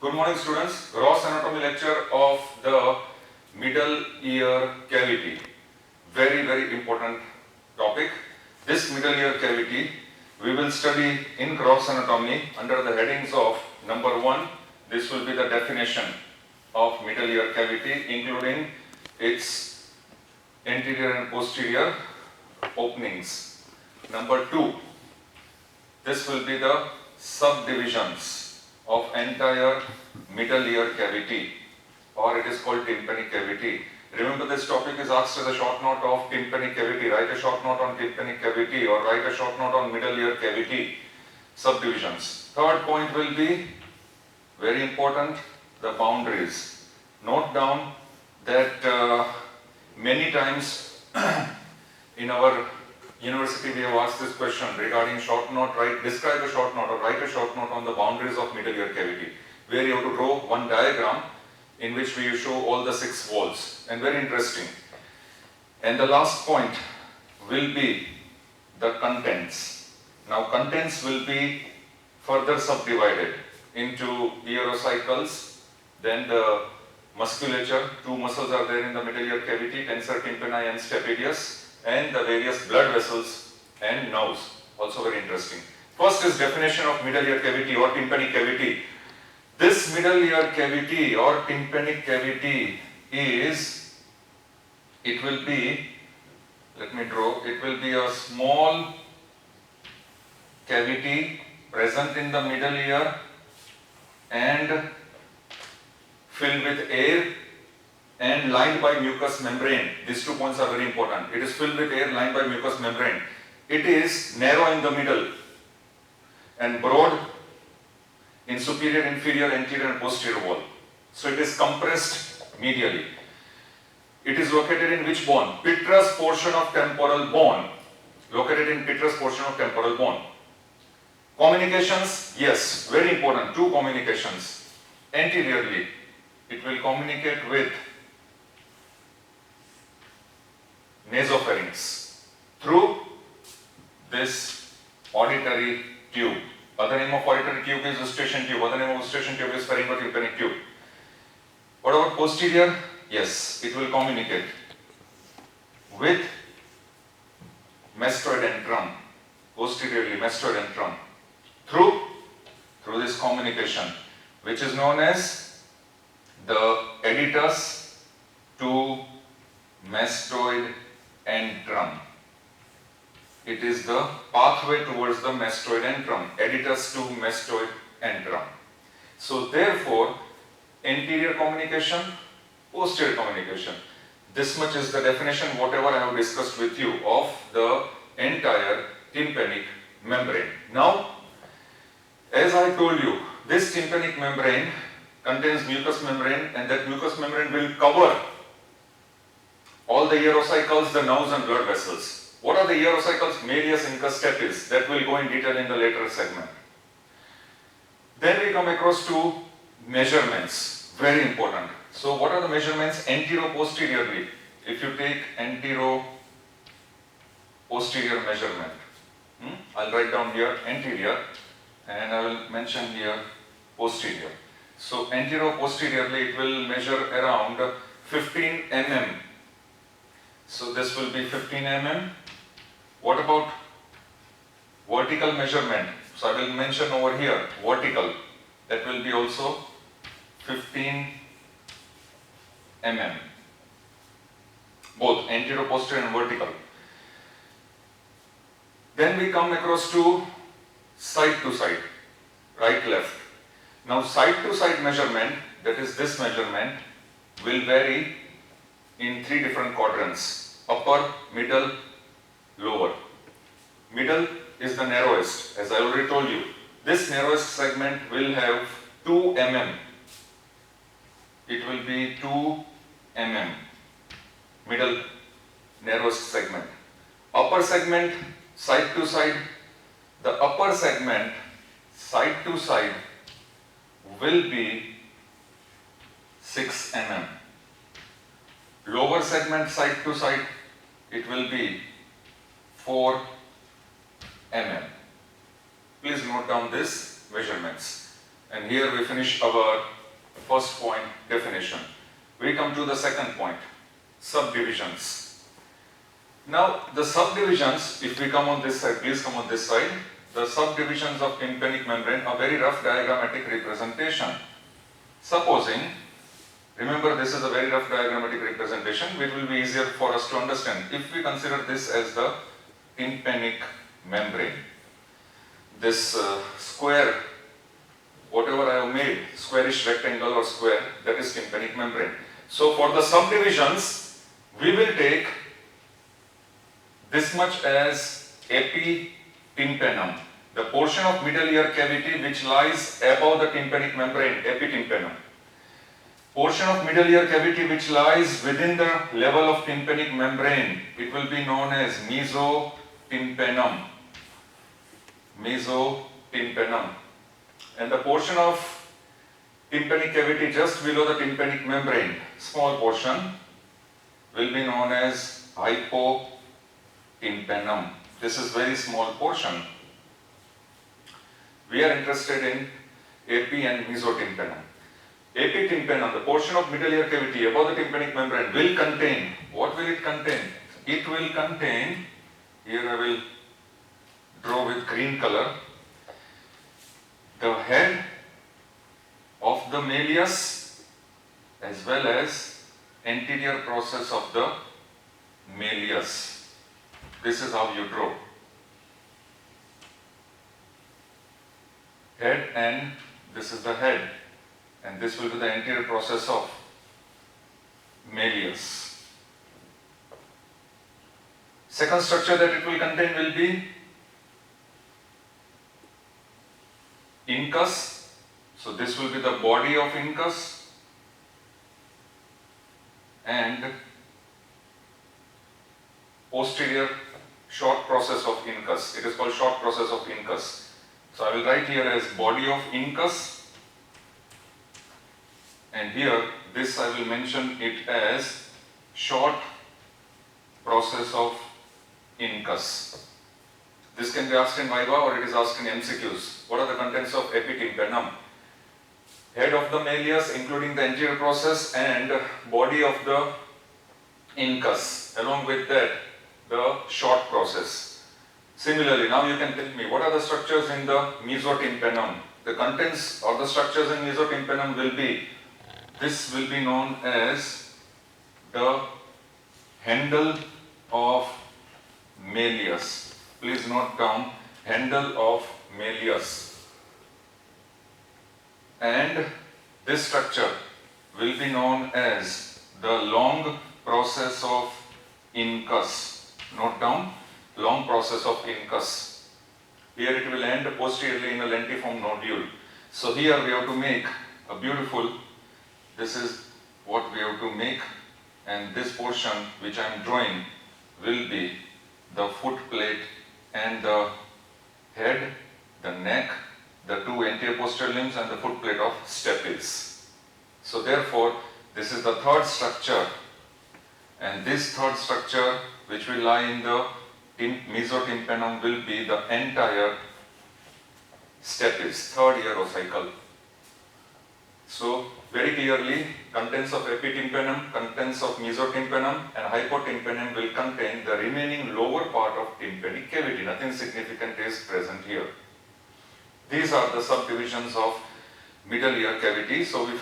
Good morning students, gross anatomy lecture of the middle ear cavity. Very important topic. This middle ear cavity we will study in gross anatomy under the headings of number 1. This will be the definition of middle ear cavity, including its anterior and posterior openings. Number 2, this will be the subdivisions of entire middle ear cavity, or it is called tympanic cavity. Remember, this topic is asked as a short note of tympanic cavity. Write a short note on tympanic cavity or write a short note on middle ear cavity subdivisions. Third point will be very important, the boundaries. Note down that many times in our university we have asked this question regarding short note. Describe a short note or write a short note on the boundaries of middle ear cavity, where you have to draw one diagram in which we show all the 6 walls, and very interesting. And the last point will be the contents. Now contents will be further subdivided into ear-ossicles, then the musculature. 2 muscles are there in the middle ear cavity, tensor tympani and stapedius, and the various blood vessels and nerves, also very interesting. First is definition of middle ear cavity or tympanic cavity. This middle ear cavity or tympanic cavity is, it will be a small cavity present in the middle ear and filled with air and lined by mucous membrane. These 2 points are very important. It is filled with air, lined by mucous membrane. It is narrow in the middle and broad in superior, inferior, anterior and posterior wall. So it is compressed medially. It is located in which bone? Petrous portion of temporal bone. Located in petrous portion of temporal bone. Communications, yes, very important. 2 communications. Anteriorly, it will communicate with nasopharynx through this auditory tube. Other name of auditory tube is eustachian tube. Other name of eustachian tube is pharyngotympanic tube. What about posterior? Yes, it will communicate with mastoid antrum. Posteriorly, mastoid antrum through this communication, which is known as the adytus to mastoid antrum. It is the pathway towards the mastoid antrum, adytus to mastoid antrum. So therefore, anterior communication, posterior communication. This much is the definition, whatever I have discussed with you, of the entire tympanic membrane. Now, as I told you, this tympanic membrane contains mucous membrane, and that mucous membrane will cover all the ear-ossicles, the nerves and blood vessels. What are the ear-ossicles? Malleus, incus, stapes. That will go in detail in the later segment. Then we come across to measurements. Very important. So what are the measurements? Antero-posteriorly. If you take antero-posterior measurement, I'll write down here anterior and I will mention here posterior. So antero-posteriorly it will measure around 15 mm. So this will be 15 mm. What about vertical measurement? So I will mention over here vertical. That will be also 15 mm. Both antero-posterior and vertical. Then we come across to side to side, right left. Now side to side measurement, that is this measurement, will vary in 3 different quadrants: upper, middle, lower. Middle is the narrowest, as I already told you. This narrowest segment will have 2 mm. It will be 2 mm. Middle narrowest segment. Upper segment, side to side. The upper segment, side to side, will be 6 mm. Lower segment, side to side, it will be 4 mm. Please note down these measurements. And here we finish our first point, definition. We come to the second point, subdivisions. Now the subdivisions, if we come on this side, please come on this side. The subdivisions of tympanic membrane, a very rough diagrammatic representation. Supposing, remember this is a very rough diagrammatic representation, it will be easier for us to understand. If we consider this as the tympanic membrane, this square, whatever I have made, squarish rectangle or square, that is tympanic membrane. So for the subdivisions, we will take this much as epitympanum, the portion of middle ear cavity which lies above the tympanic membrane, epitympanum. Portion of middle ear cavity which lies within the level of tympanic membrane, it will be known as mesotympanum. Mesotympanum. And the portion of tympanic cavity just below the tympanic membrane, small portion, will be known as hypotympanum. This is very small portion. We are interested in epi and mesotympanum. Epitympanum, the portion of middle ear cavity above the tympanic membrane, will contain, what will it contain? It will contain, here I will draw with green color, the head of the malleus as well as anterior process of the malleus. This is how you draw. Head, and this is the head, and this will be the anterior process of malleus. Second structure that it will contain will be incus. So this will be the body of incus, and posterior short process of incus. It is called short process of incus. So I will write here as body of incus, and here this I will mention it as short process of incus. This can be asked in Viva or it is asked in MCQs. What are the contents of epitympanum? Head of the malleus including the anterior process and body of the incus. Along with that, the short process. Similarly, now you can tell me what are the structures in the mesotympanum. The contents or the structures in mesotympanum will be, this will be known as the handle of malleus. Please note down, handle of malleus. And this structure will be known as the long process of incus. Note down, long process of incus. Here it will end posteriorly in a lentiform nodule. So here we have to make a beautiful, this is what we have to make, and this portion which I am drawing will be the foot plate and the head, the neck, the two anterior posterior limbs and the foot plate of stapes. So therefore this is the third structure, and this third structure which will lie in the mesotympanum will be the entire stapes, third ear ossicle. So very clearly, contents of epitympanum, contents of mesotympanum and hypotympanum will contain the remaining lower part of tympanic cavity. Nothing significant is present here. These are the subdivisions of middle ear cavity. So we